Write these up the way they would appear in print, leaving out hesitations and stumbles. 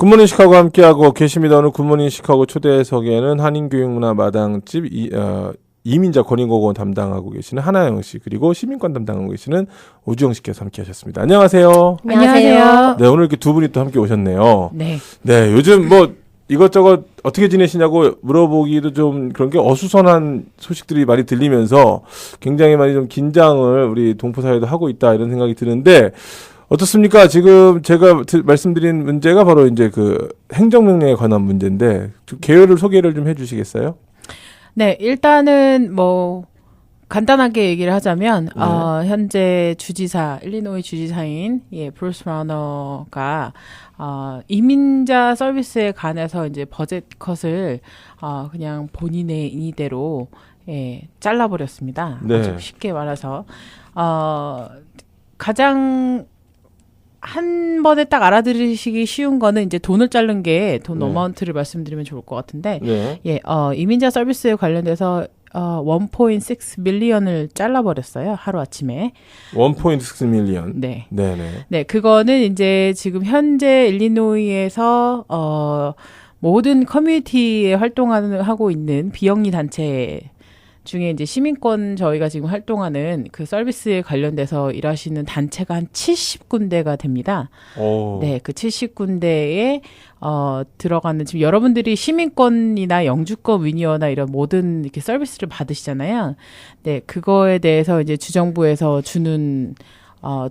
굿모닝 시카고 함께하고 계십니다. 오늘 굿모닝 시카고 초대석에는 한인교육문화 마당집 이민자 권익공원 담당하고 계시는 하나영 씨, 그리고 시민권 담당하고 계시는 오주영 씨께서 함께하셨습니다. 안녕하세요. 안녕하세요. 네, 오늘 이렇게 두 분이 또 함께 오셨네요. 네. 네, 요즘 뭐 이것저것 어떻게 지내시냐고 물어보기도 좀 그런 게 어수선한 소식들이 많이 들리면서 굉장히 많이 좀 긴장을 우리 동포사회도 하고 있다, 이런 생각이 드는데 어떻습니까? 지금 제가 말씀드린 문제가 바로 이제 그 행정명령에 관한 문제인데 개요를 소개를 좀 해주시겠어요? 네, 일단은 뭐 간단하게 얘기를 하자면 현재 주지사, 일리노이 주지사인 브루스 브라우너가 이민자 서비스에 관해서 이제 버젯 컷을 그냥 본인의 인의대로 잘라버렸습니다. 네. 아주 쉽게 말해서 가장 한 번에 딱 알아들으시기 쉬운 거는 이제 돈을 자른 게 돈 어마운트를 말씀드리면 좋을 것 같은데, 이민자 서비스에 관련돼서 1.6 밀리언을 잘라버렸어요. 하루 아침에. 1.6 밀리언. 네. 네네. 네, 그거는 이제 지금 현재 일리노이에서 모든 커뮤니티에 하고 있는 비영리 단체 중에 이제 시민권 저희가 지금 활동하는 그 서비스에 관련돼서 일하시는 단체가 한 70군데가 됩니다. 오. 네, 그 70군데에 들어가는, 지금 여러분들이 시민권이나 영주권 위니어나 이런 모든 이렇게 서비스를 받으시잖아요. 네, 그거에 대해서 이제 주정부에서 주는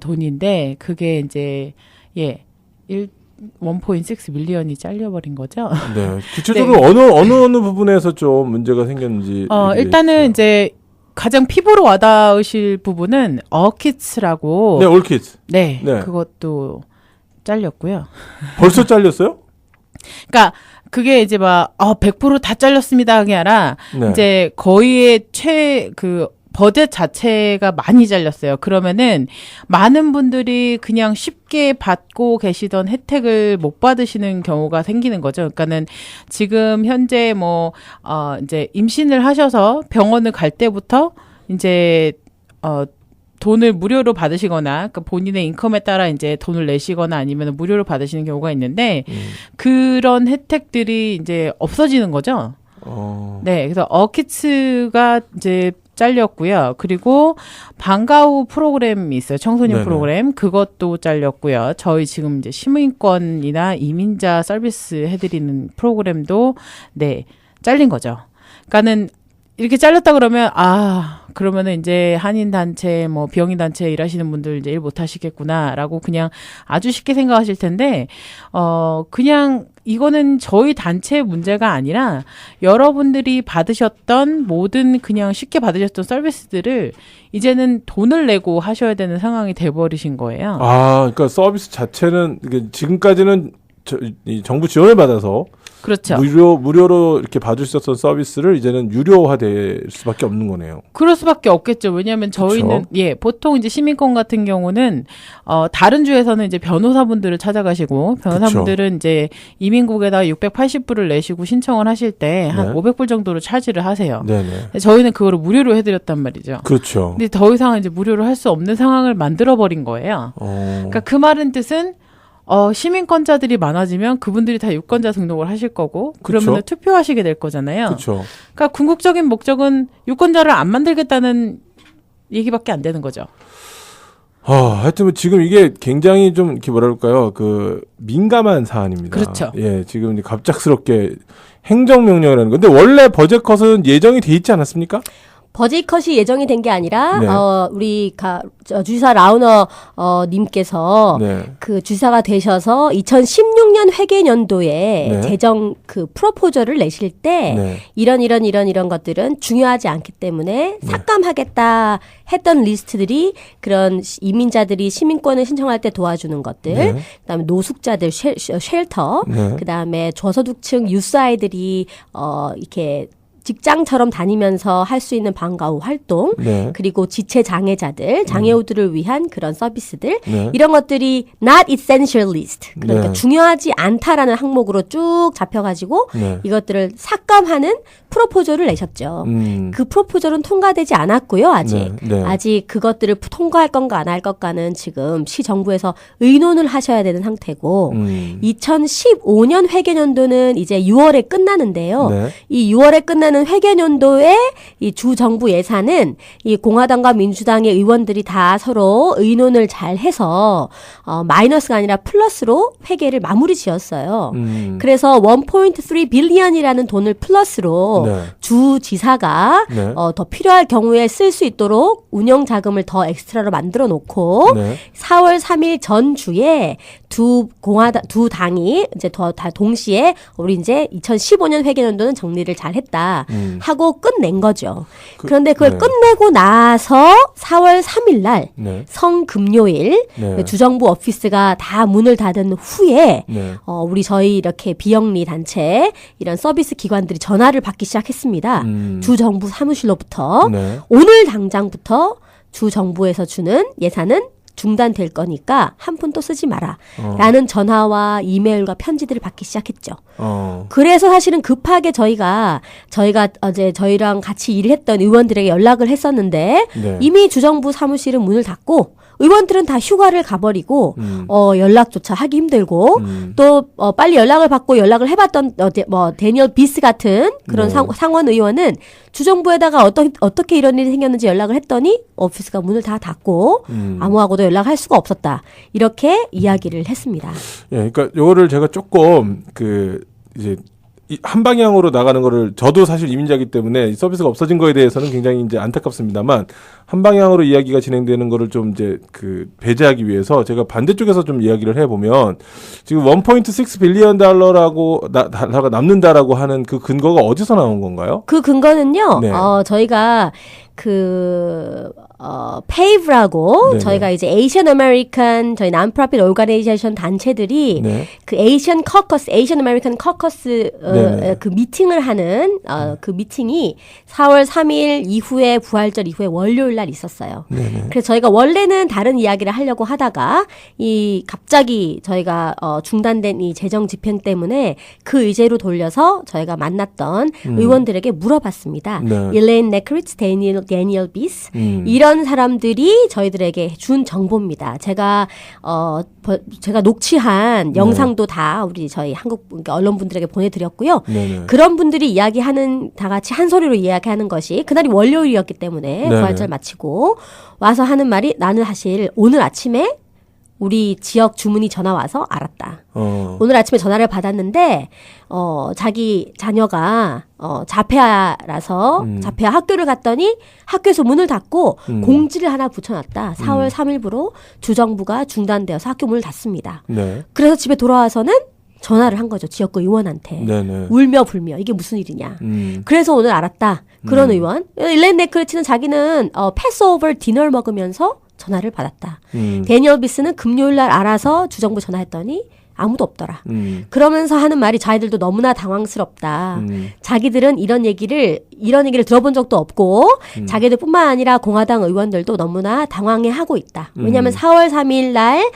돈인데, 그게 이제 1.6 밀리언이 잘려버린 거죠. 네. 구체적으로 네. 어느 부분에서 좀 문제가 생겼는지. 일단은 이제 가장 피부로 와닿으실 부분은 orchids라고. 네, 올키ds. 네, 네. 그것도 잘렸고요. 벌써 잘렸어요? 그러니까 그게 이제 막 100% 다 잘렸습니다 하게 아니라 네. 이제 거의의 버젯 자체가 많이 잘렸어요. 그러면은 많은 분들이 그냥 쉽게 받고 계시던 혜택을 못 받으시는 경우가 생기는 거죠. 그러니까는 지금 현재 이제 임신을 하셔서 병원을 갈 때부터 이제 돈을 무료로 받으시거나, 그러니까 본인의 인컴에 따라 이제 돈을 내시거나 아니면 무료로 받으시는 경우가 있는데 그런 혜택들이 이제 없어지는 거죠. 네, 그래서 orchids가 이제 잘렸고요. 그리고 방과 후 프로그램이 있어요. 청소년 네네. 프로그램. 그것도 잘렸고요. 저희 지금 이제 시민권이나 이민자 서비스 해드리는 프로그램도 잘린 거죠. 그러니까는 이렇게 잘렸다 그러면 그러면은 이제 한인단체, 비영리단체 일하시는 분들 이제 일 못하시겠구나라고 그냥 아주 쉽게 생각하실 텐데, 그냥 이거는 저희 단체의 문제가 아니라 여러분들이 받으셨던 모든 그냥 쉽게 받으셨던 서비스들을 이제는 돈을 내고 하셔야 되는 상황이 돼버리신 거예요. 그러니까 서비스 자체는 지금까지는 이 정부 지원을 받아서 그렇죠. 무료로 이렇게 받을 수 있었던 서비스를 이제는 유료화될 수밖에 없는 거네요. 그럴 수밖에 없겠죠. 왜냐하면 저희는 보통 이제 시민권 같은 경우는 다른 주에서는 이제 변호사분들을 찾아가시고, 변호사분들은 이제 이민국에다 680불을 내시고 신청을 하실 때 한 500불 정도로 차지를 하세요. 네네. 저희는 그거를 무료로 해드렸단 말이죠. 그렇죠. 근데 더 이상 이제 무료로 할 수 없는 상황을 만들어 버린 거예요. 그러니까 그 말은 뜻은 시민권자들이 많아지면 그분들이 다 유권자 등록을 하실 거고, 그러면 투표하시게 될 거잖아요. 그렇죠. 그러니까 궁극적인 목적은 유권자를 안 만들겠다는 얘기밖에 안 되는 거죠. 하여튼 지금 이게 굉장히 좀 이렇게 뭐랄까요, 민감한 사안입니다. 그렇죠. 예, 지금 이제 갑작스럽게 행정명령이라는 건데 원래 버젯컷은 예정이 돼 있지 않았습니까? 버젯컷이 예정이 된 게 아니라 우리 주지사 라우너 님께서 그 주지사가 되셔서 2016년 회계연도에 재정 프로포저를 내실 때 이런 것들은 중요하지 않기 때문에 삭감하겠다 했던 리스트들이 그런 이민자들이 시민권을 신청할 때 도와주는 것들, 그다음에 노숙자들 쉘터, 그다음에 저소득층 유스 아이들이 이렇게 직장처럼 다니면서 할 수 있는 방과 후 활동, 네. 그리고 지체 장애자들, 장애우들을 위한 그런 서비스들, 네. 이런 것들이 not essential list, 그러니까 네. 중요하지 않다라는 항목으로 쭉 잡혀가지고 네. 이것들을 삭감하는 프로포절을 내셨죠. 그 프로포절은 통과되지 않았고요, 아직. 네. 네. 아직 그것들을 통과할 건가 안 할 건가는 지금 시정부에서 의논을 하셔야 되는 상태고, 2015년 회계연도는 이제 6월에 끝나는데요. 네. 이 6월에 끝나는 회계연도에 이 주 정부 예산은 이 공화당과 민주당의 의원들이 다 서로 의논을 잘 해서 마이너스가 아니라 플러스로 회계를 마무리 지었어요. 그래서 1.3 빌리언이라는 돈을 플러스로 네. 주 지사가 네. 더 필요할 경우에 쓸 수 있도록 운영 자금을 더 엑스트라로 만들어 놓고 네. 4월 3일 전주에 두 당이 이제 다 동시에 우리 이제 2015년 회계연도는 정리를 잘 했다 하고 끝낸 거죠. 그런데 그걸 네. 끝내고 나서 4월 3일 날 네. 성금요일 네. 주정부 오피스가 다 문을 닫은 후에 네. 우리 저희 이렇게 비영리 단체 이런 서비스 기관들이 전화를 받기 시작했습니다. 주정부 사무실로부터 네. 오늘 당장부터 주정부에서 주는 예산은 중단될 거니까 한 푼도 쓰지 마라. 라는 전화와 이메일과 편지들을 받기 시작했죠. 그래서 사실은 급하게 저희가 어제 저희랑 같이 일을 했던 의원들에게 연락을 했었는데 네. 이미 주정부 사무실은 문을 닫고 의원들은 다 휴가를 가버리고 연락조차 하기 힘들고 또 빨리 연락을 받고 연락을 해봤던 데니얼 비스 같은 그런 네. 상원 의원은 주정부에다가 어떻게 이런 일이 생겼는지 연락을 했더니 오피스가 문을 다 닫고 아무하고도 연락할 수가 없었다. 이렇게 이야기를 했습니다. 예, 그러니까 요거를 제가 조금 이제 한 방향으로 나가는 거를 저도 사실 이민자이기 때문에 이 서비스가 없어진 거에 대해서는 굉장히 이제 안타깝습니다만 한 방향으로 이야기가 진행되는 거를 좀 이제 배제하기 위해서 제가 반대쪽에서 좀 이야기를 해보면 지금 1.6 빌리언 달러라고 남는다라고 하는 그 근거가 어디서 나온 건가요? 그 근거는요. 네. 저희가 페이브라고 네네. 저희가 이제 에이션 아메리칸 저희 난프로핏 오르가네이제이션 단체들이 네. 그 에이션 아메리칸 커커스 네네. 그 미팅을 하는 그 미팅이 4월 3일 이후에 부활절 이후에 월요일 날 있었어요. 네네. 그래서 저희가 원래는 다른 이야기를 하려고 하다가 갑자기 저희가 중단된 이 재정 집행 때문에 그 의제로 돌려서 저희가 만났던 의원들에게 물어봤습니다. 네. 일레인 네크리츠, 데니얼 비스 이런 사람들이 저희들에게 준 정보입니다. 제가 녹취한 영상도 다 우리 저희 한국 언론분들에게 보내드렸고요. 네네. 그런 분들이 이야기하는 다 같이 한 소리로 이야기하는 것이 그날이 월요일이었기 때문에 네네. 부활절 마치고 와서 하는 말이 나는 사실 오늘 아침에 우리 지역 주문이 전화 와서 알았다. 오늘 아침에 전화를 받았는데 자기 자녀가 자폐아라서 자폐아 학교를 갔더니 학교에서 문을 닫고 공지를 하나 붙여놨다. 4월 3일부로 주정부가 중단되어서 학교 문을 닫습니다. 네. 그래서 집에 돌아와서는 전화를 한 거죠. 지역구 의원한테. 네네. 울며 불며 이게 무슨 일이냐. 그래서 오늘 알았다. 그런 의원. 일렌 네크리츠는 자기는 패스오버 디너를 먹으면서 전화를 받았다. 데니얼 비스는 금요일 날 알아서 주정부 전화했더니 아무도 없더라. 그러면서 하는 말이 자기들도 너무나 당황스럽다. 자기들은 이런 얘기를 들어본 적도 없고 자기들뿐만 아니라 공화당 의원들도 너무나 당황해하고 있다. 왜냐하면 4월 3일 날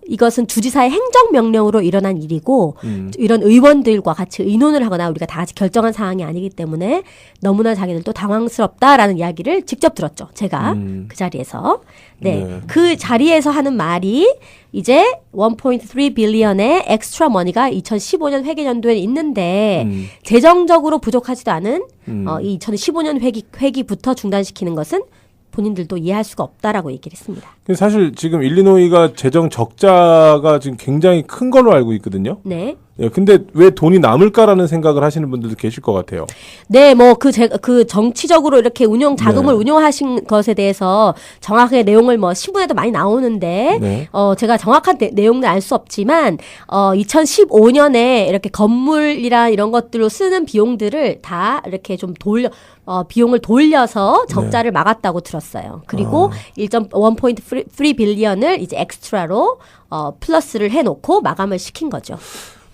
이것은 주지사의 행정명령으로 일어난 일이고 이런 의원들과 같이 의논을 하거나 우리가 다 같이 결정한 사항이 아니기 때문에 너무나 자기들도 당황스럽다라는 이야기를 직접 들었죠. 제가 그 자리에서. 네. 그 자리에서 하는 말이 이제 1.3 빌리언의 엑스트라 머니가 2015년 회계연도에 있는데 재정적으로 부족하지도 않은 이 2015년 회기부터 중단시키는 것은 본인들도 이해할 수가 없다라고 얘기를 했습니다. 사실 지금 일리노이가 재정 적자가 지금 굉장히 큰 걸로 알고 있거든요. 네. 예, 근데 왜 돈이 남을까라는 생각을 하시는 분들도 계실 것 같아요. 네, 그 정치적으로 이렇게 자금을 네. 운용하신 것에 대해서 정확하게 내용을 신문에도 많이 나오는데, 네. 제가 정확한 내용은 알 수 없지만, 2015년에 이렇게 건물이랑 이런 것들로 쓰는 비용들을 다 이렇게 좀 비용을 돌려서 적자를 막았다고 들었어요. 그리고 1.3 빌리언을 이제 엑스트라로 플러스를 해놓고 마감을 시킨 거죠.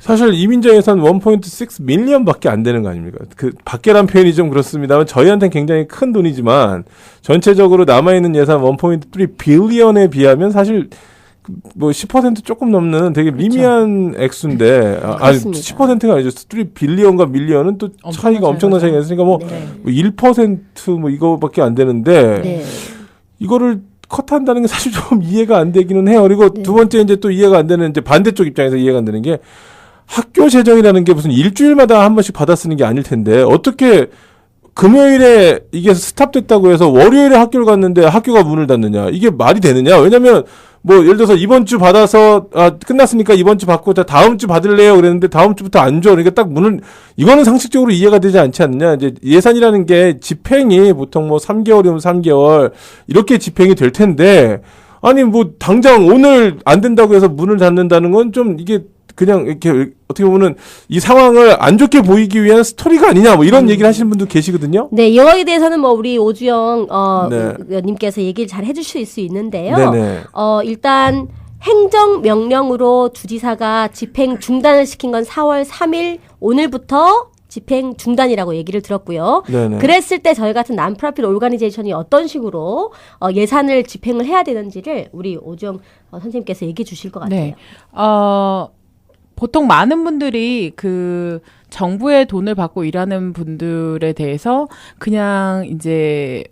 사실 이민자 예산 1.6 밀리언밖에 안 되는 거 아닙니까? 그 밖에란 표현이 좀 그렇습니다만 저희한테는 굉장히 큰 돈이지만 전체적으로 남아있는 예산 1.3 빌리언에 비하면 사실 뭐 10% 조금 넘는 되게 미미한 액수인데 아니 10%가 아니죠. 3 빌리언과 밀리언은 또 차이가 엄청난 차이가 있으니까 뭐 1% 뭐 이거밖에 안 되는데 이거를 컷한다는 게 사실 좀 이해가 안 되기는 해요. 그리고 두 번째 이제 또 이해가 안 되는 이제 반대쪽 입장에서 이해가 안 되는 게 학교 재정이라는 게 무슨 일주일마다 한 번씩 받아 쓰는 게 아닐 텐데 어떻게 금요일에 이게 스탑됐다고 해서 월요일에 학교를 갔는데 학교가 문을 닫느냐. 이게 말이 되느냐. 왜냐면 뭐 예를 들어서 이번 주 받아서 끝났으니까 이번 주 받고 다음 주 받을래요 그랬는데 다음 주부터 안 줘. 그러니까 딱 문을 이거는 상식적으로 이해가 되지 않지 않느냐. 이제 예산이라는 게 집행이 보통 뭐 3개월이면 3개월 이렇게 집행이 될 텐데 아니 뭐 당장 오늘 안 된다고 해서 문을 닫는다는 건 좀 이게 그냥 이렇게 어떻게 보면은 이 상황을 안 좋게 보이기 위한 스토리가 아니냐 뭐 이런 얘기를 하시는 분도 계시거든요. 네, 이거에 대해서는 뭐 우리 오주영 님께서 얘기를 잘 해주실 수 있는데요. 일단 행정명령으로 주지사가 집행 중단을 시킨 건 4월 3일 오늘부터 집행 중단이라고 얘기를 들었고요. 그랬을 때 저희 같은 난프라핏 오르가니제이션이 어떤 식으로 예산을 집행을 해야 되는지를 우리 오주영 선생님께서 얘기해 주실 것 같아요. 네. 보통 많은 분들이 그 정부의 돈을 받고 일하는 분들에 대해서 그냥 이제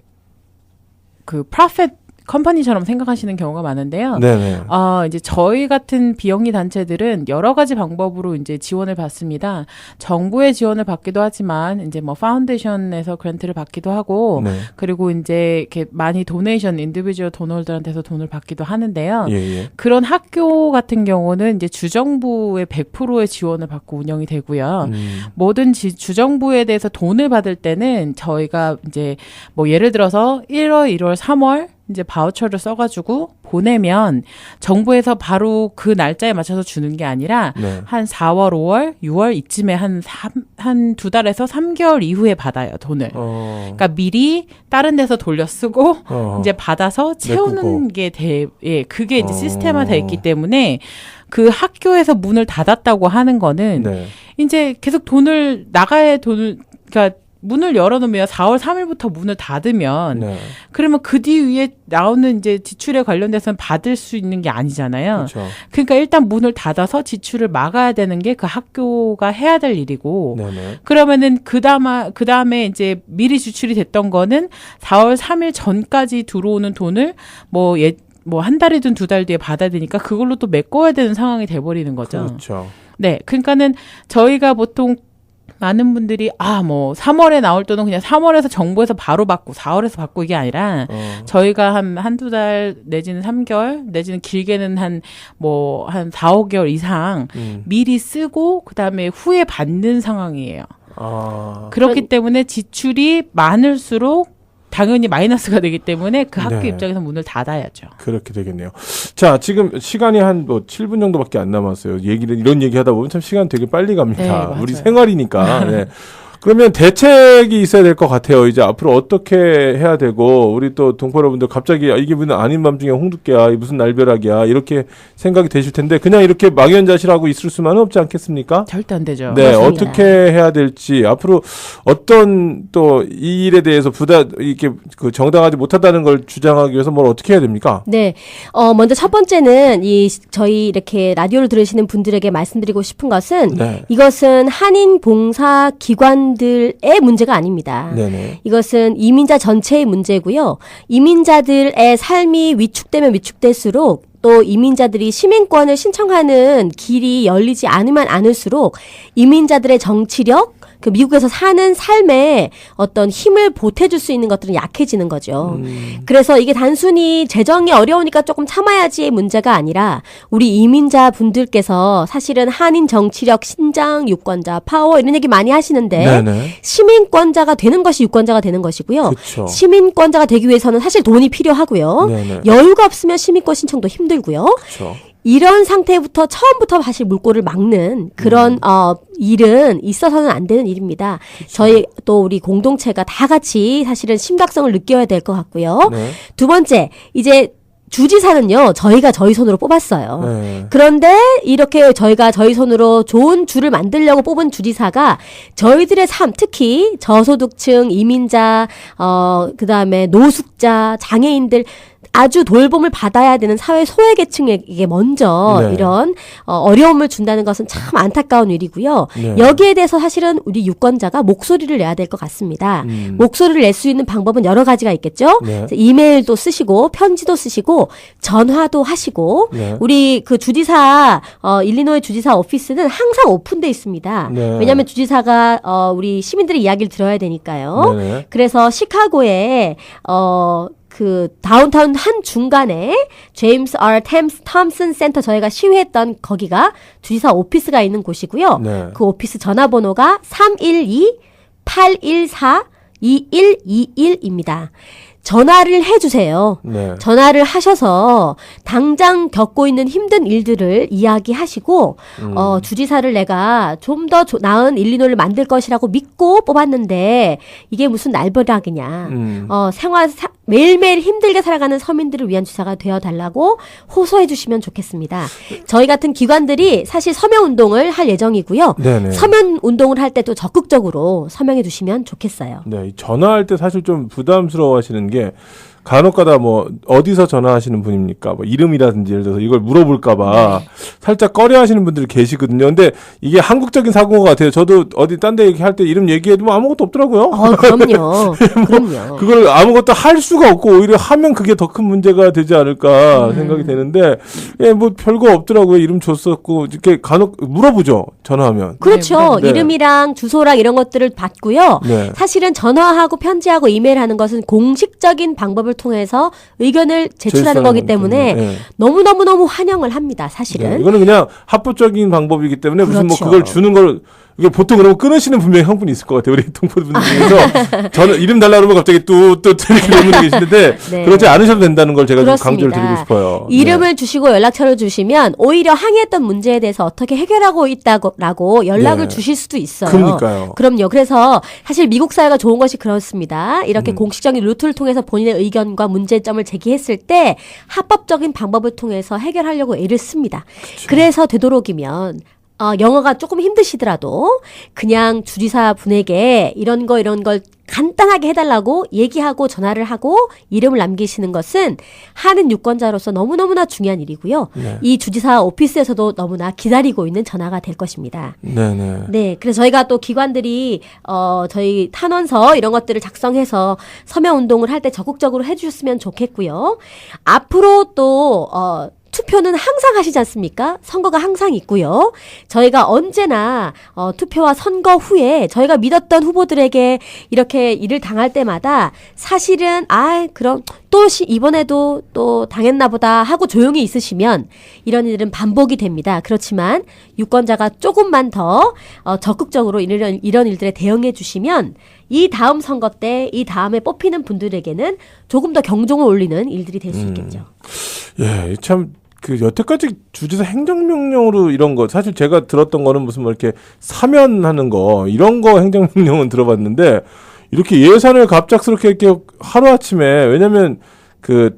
그 프로핏 컴퍼니처럼 생각하시는 경우가 많은데요. 이제 저희 같은 비영리 단체들은 여러 가지 방법으로 이제 지원을 받습니다. 정부의 지원을 받기도 하지만 이제 뭐 파운데이션에서 그랜트를 받기도 하고 그리고 이제 이렇게 많이 도네이션 인디비주얼 돈홀더한테서 돈을 받기도 하는데요. 그런 학교 같은 경우는 이제 주정부의 100%의 지원을 받고 운영이 되고요. 모든 주정부에 대해서 돈을 받을 때는 저희가 이제 뭐 예를 들어서 1월, 1월, 3월 이제 바우처를 써가지고 보내면 정부에서 바로 그 날짜에 맞춰서 주는 게 아니라 한 4월, 5월, 6월 이쯤에 한 2달에서 3개월 이후에 받아요, 돈을. 그러니까 미리 다른 데서 돌려 쓰고 이제 받아서 채우는 게 그게 이제 시스템화 돼 있기 때문에 그 학교에서 문을 닫았다고 하는 거는 이제 계속 그러니까 문을 열어놓으면 4월 3일부터 문을 닫으면 그러면 그 뒤에 나오는 이제 지출에 관련돼서는 받을 수 있는 게 아니잖아요. 그러니까 일단 문을 닫아서 지출을 막아야 되는 게 그 학교가 해야 될 일이고 그러면은 그 다음에 이제 미리 지출이 됐던 거는 4월 3일 전까지 들어오는 돈을 뭐 한 달이든 2달 뒤에 받아야 되니까 그걸로 또 메꿔야 되는 상황이 돼버리는 거죠. 네, 그러니까는 저희가 보통 많은 분들이 뭐 3월에 나올 돈은 그냥 3월에서 정부에서 바로 받고 4월에서 받고 이게 아니라 저희가 한두 달 내지는 3개월 내지는 길게는 한 4, 5개월 이상 미리 쓰고 그다음에 후에 받는 상황이에요. 그렇기 때문에 지출이 많을수록 당연히 마이너스가 되기 때문에 그 학교 입장에서 문을 닫아야죠. 그렇게 되겠네요. 자, 지금 시간이 한 7분 정도밖에 안 남았어요. 이런 얘기 하다 보면 참 시간 되게 빨리 갑니다. 우리 생활이니까. 그러면 대책이 있어야 될 것 같아요. 이제 앞으로 어떻게 해야 되고 우리 또 동포 여러분들 갑자기 이게 무슨 아닌 밤중에 홍두깨야 무슨 날벼락이야 이렇게 생각이 되실 텐데 그냥 이렇게 막연자실하고 있을 수만은 없지 않겠습니까? 절대 안 되죠. 네, 맞습니다. 어떻게 해야 될지 앞으로 어떤 또 이 일에 대해서 이렇게 그 정당하지 못하다는 걸 주장하기 위해서 뭘 어떻게 해야 됩니까? 네, 먼저 첫 번째는 저희 이렇게 라디오를 들으시는 분들에게 말씀드리고 싶은 것은 이것은 한인 봉사 기관 들의 문제가 아닙니다. 이것은 이민자 전체의 문제고요. 이민자들의 삶이 위축되면 위축될수록 또 이민자들이 시민권을 신청하는 길이 열리지 않으면 않을수록 이민자들의 정치력, 그 미국에서 사는 삶에 어떤 힘을 보태줄 수 있는 것들은 약해지는 거죠. 그래서 이게 단순히 재정이 어려우니까 조금 참아야지의 문제가 아니라 우리 이민자 분들께서 사실은 한인 정치력, 신장, 유권자, 파워 이런 얘기 많이 하시는데 시민권자가 되는 것이 유권자가 되는 것이고요. 시민권자가 되기 위해서는 사실 돈이 필요하고요. 여유가 없으면 시민권 신청도 힘들고요. 이런 상태부터 처음부터 사실 물꼬를 막는 그런 일은 있어서는 안 되는 일입니다. 저희 또 우리 공동체가 다 같이 사실은 심각성을 느껴야 될 것 같고요. 두 번째, 이제 주지사는요, 저희가 저희 손으로 뽑았어요. 네. 그런데 이렇게 저희가 저희 손으로 좋은 주를 만들려고 뽑은 주지사가 저희들의 삶, 특히 저소득층, 이민자, 그 다음에 노숙자, 장애인들, 아주 돌봄을 받아야 되는 사회 소외계층에게 먼저 네. 이런 어려움을 준다는 것은 참 안타까운 일이고요. 네. 여기에 대해서 사실은 우리 유권자가 목소리를 내야 될 것 같습니다. 목소리를 낼 수 있는 방법은 여러 가지가 있겠죠. 네. 이메일도 쓰시고 편지도 쓰시고 전화도 하시고 네. 우리 그 주지사 일리노이 주지사 오피스는 항상 오픈돼 있습니다. 네. 왜냐하면 주지사가 우리 시민들의 이야기를 들어야 되니까요. 네. 그래서 시카고에 그 다운타운 한 중간에 제임스 R. 톰슨 센터 저희가 시위했던 거기가 주지사 오피스가 있는 곳이고요. 네. 그 오피스 전화번호가 312-814-2121입니다. 전화를 해주세요. 네. 전화를 하셔서 당장 겪고 있는 힘든 일들을 이야기하시고 주지사를 내가 좀 더 나은 일리노이를 만들 것이라고 믿고 뽑았는데 이게 무슨 날벼락이냐. 매일매일 힘들게 살아가는 서민들을 위한 주지사가 되어달라고 호소해 주시면 좋겠습니다. 저희 같은 기관들이 사실 서명운동을 할 예정이고요. 네네. 서명운동을 할 때도 적극적으로 서명해 주시면 좋겠어요. 네, 전화할 때 사실 좀 부담스러워 하시는 게 간혹가다 뭐 어디서 전화하시는 분입니까? 뭐 이름이라든지 예를 들어서 이걸 물어볼까봐 살짝 꺼려하시는 분들이 계시거든요. 근데 이게 한국적인 사고인 것 같아요. 저도 어디 딴 데 얘기할 때 이름 얘기해도 뭐 아무것도 없더라고요. 그럼요. 그럼요. 그걸 아무것도 할 수가 없고 오히려 하면 그게 더 큰 문제가 되지 않을까 생각이 되는데 예, 뭐 별거 없더라고요. 이름 줬었고 이렇게 간혹 물어보죠. 전화하면. 그렇죠. 네. 이름이랑 주소랑 이런 것들을 받고요. 네. 사실은 전화하고 편지하고 이메일하는 것은 공식적인 방법을 통해서 의견을 제출하는 거기 때문에 네. 너무너무너무 환영을 합니다. 사실은. 네, 이거는 그냥 합법적인 방법이기 때문에 무슨 뭐 그렇죠. 그걸 주는 걸 이게 보통 그러면 끊으시는 분명히 한 분이 있을 것 같아요. 우리 동포분들 중에서 저는 이름 달라 그러면 갑자기 또 이렇게 되는 분이 계시는데 네. 그러지 않으셔도 된다는 걸 제가 좀 그렇습니다. 강조를 드리고 싶어요. 이름을 네. 주시고 연락처를 주시면 오히려 항의했던 문제에 대해서 어떻게 해결하고 있다고 연락을 네. 주실 수도 있어요. 그러니까요. 그럼요. 그래서 사실 미국 사회가 좋은 것이 그렇습니다. 이렇게 공식적인 루트를 통해서 본인의 의견과 문제점을 제기했을 때 합법적인 방법을 통해서 해결하려고 애를 씁니다. 그래서 되도록이면 영어가 조금 힘드시더라도 그냥 주지사 분에게 이런 걸 간단하게 해달라고 얘기하고 전화를 하고 이름을 남기시는 것은 하는 유권자로서 너무너무나 중요한 일이고요. 네. 이 주지사 오피스에서도 너무나 기다리고 있는 전화가 될 것입니다. 네네. 네, 그래서 저희가 또 기관들이 저희 탄원서 이런 것들을 작성해서 서명 운동을 할 때 적극적으로 해주셨으면 좋겠고요. 앞으로 또 투표는 항상 하시지 않습니까? 선거가 항상 있고요. 저희가 언제나 투표와 선거 후에 저희가 믿었던 후보들에게 이렇게 일을 당할 때마다 사실은 그럼 또 이번에도 또 당했나 보다 하고 조용히 있으시면 이런 일은 반복이 됩니다. 그렇지만 유권자가 조금만 더 적극적으로 이런 일들에 대응해 주시면 이 다음 선거 때 이 다음에 뽑히는 분들에게는 조금 더 경종을 울리는 일들이 될 수 있겠죠. 예, 참. 여태까지 주지사 행정명령으로 이런 거, 사실 제가 들었던 거는 무슨 뭐 이렇게 사면하는 거, 이런 거 행정명령은 들어봤는데, 이렇게 예산을 갑작스럽게 이렇게 하루아침에, 왜냐면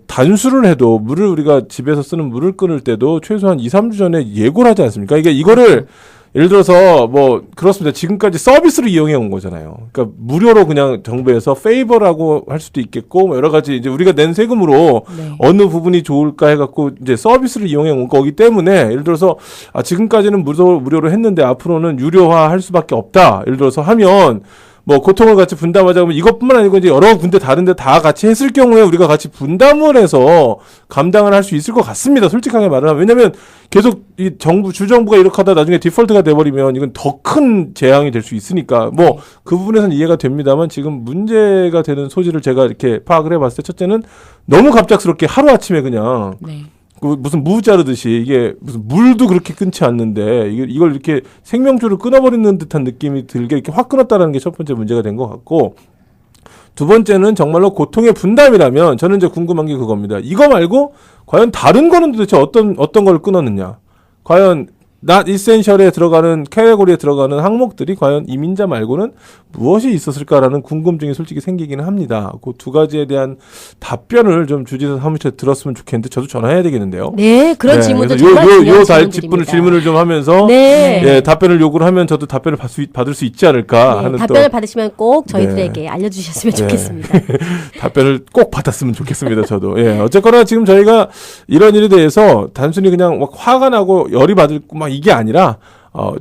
단수를 해도 우리가 집에서 쓰는 물을 끊을 때도 최소한 2, 3주 전에 예고를 하지 않습니까? 이거를 예를 들어서 뭐 그렇습니다. 지금까지 서비스로 이용해 온 거잖아요. 그러니까 무료로 그냥 정부에서 페이버라고 할 수도 있겠고 뭐 여러 가지 이제 우리가 낸 세금으로 네. 어느 부분이 좋을까 해갖고 이제 서비스를 이용해 온 거기 때문에 예를 들어서 지금까지는 무료로 했는데 앞으로는 유료화 할 수밖에 없다. 예를 들어서 하면 뭐 고통을 같이 분담하자면 이것뿐만 아니고 이제 여러 군데 다른데 다 같이 했을 경우에 우리가 같이 분담을 해서 감당을 할 수 있을 것 같습니다. 솔직하게 말하면. 왜냐면 계속 이 주정부가 이렇게 하다 나중에 디폴트가 돼버리면 이건 더 큰 재앙이 될 수 있으니까 뭐 그 부분에서는 이해가 됩니다만 지금 문제가 되는 소지를 제가 이렇게 파악을 해봤을 때 첫째는 너무 갑작스럽게 하루아침에 그냥 네. 무슨 무 자르듯이 이게 무슨 물도 그렇게 끊지 않는데 이걸 이렇게 생명줄을 끊어버리는 듯한 느낌이 들게 이렇게 확 끊었다라는 게 첫 번째 문제가 된 것 같고 두 번째는 정말로 고통의 분담이라면 저는 이제 궁금한 게 그겁니다. 이거 말고 과연 다른 거는 도대체 어떤 걸 끊었느냐? 과연 not essential에 들어가는 카테고리에 들어가는 항목들이 과연 이민자 말고는 무엇이 있었을까라는 궁금증이 솔직히 생기기는 합니다. 그 두 가지에 대한 답변을 좀 주지사 사무실에 들었으면 좋겠는데 저도 전화해야 되겠는데요. 네, 그런 질문도 그래서 정말 중요한 질문을 좀 하면서 네. 예, 답변을 요구를 하면 저도 답변을 받을 수 있지 않을까 네, 하는 답변을 또 받으시면 꼭 저희들에게 알려주셨으면 좋겠습니다. 답변을 꼭 받았으면 좋겠습니다. 저도. 예. 어쨌거나 지금 저희가 이런 일에 대해서 단순히 그냥 막 화가 나고 열이 받고 막 이게 아니라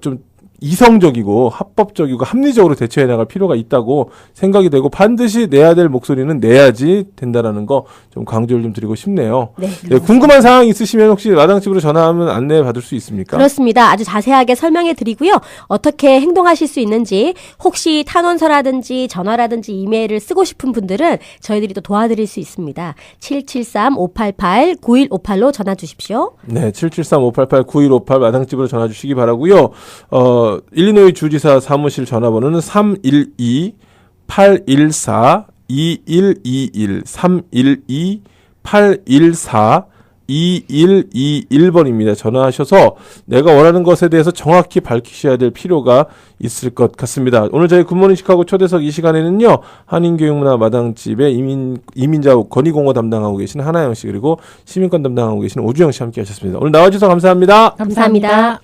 좀 이성적이고 합법적이고 합리적으로 대처해 나갈 필요가 있다고 생각이 되고 반드시 내야 될 목소리는 내야지 된다라는 거 좀 강조를 좀 드리고 싶네요. 네, 네, 궁금한 사항 있으시면 혹시 마당집으로 전화하면 안내 받을 수 있습니까? 그렇습니다. 아주 자세하게 설명해 드리고요. 어떻게 행동하실 수 있는지 혹시 탄원서라든지 전화라든지 이메일을 쓰고 싶은 분들은 저희들이 또 도와드릴 수 있습니다. 773-588-9158로 전화 주십시오. 네, 773-588-9158 마당집으로 전화 주시기 바라고요. 일리노이 주지사 사무실 전화번호는 312-814-2121 312-814-2121번입니다. 전화하셔서 내가 원하는 것에 대해서 정확히 밝히셔야 될 필요가 있을 것 같습니다. 오늘 저희 굿모닝 시카고 초대석 이 시간에는요. 한인교육문화 마당집의 이민자 건의공호 담당하고 계신 하나영 씨 그리고 시민권 담당하고 계신 오주영 씨 함께 하셨습니다. 오늘 나와주셔서 감사합니다. 감사합니다.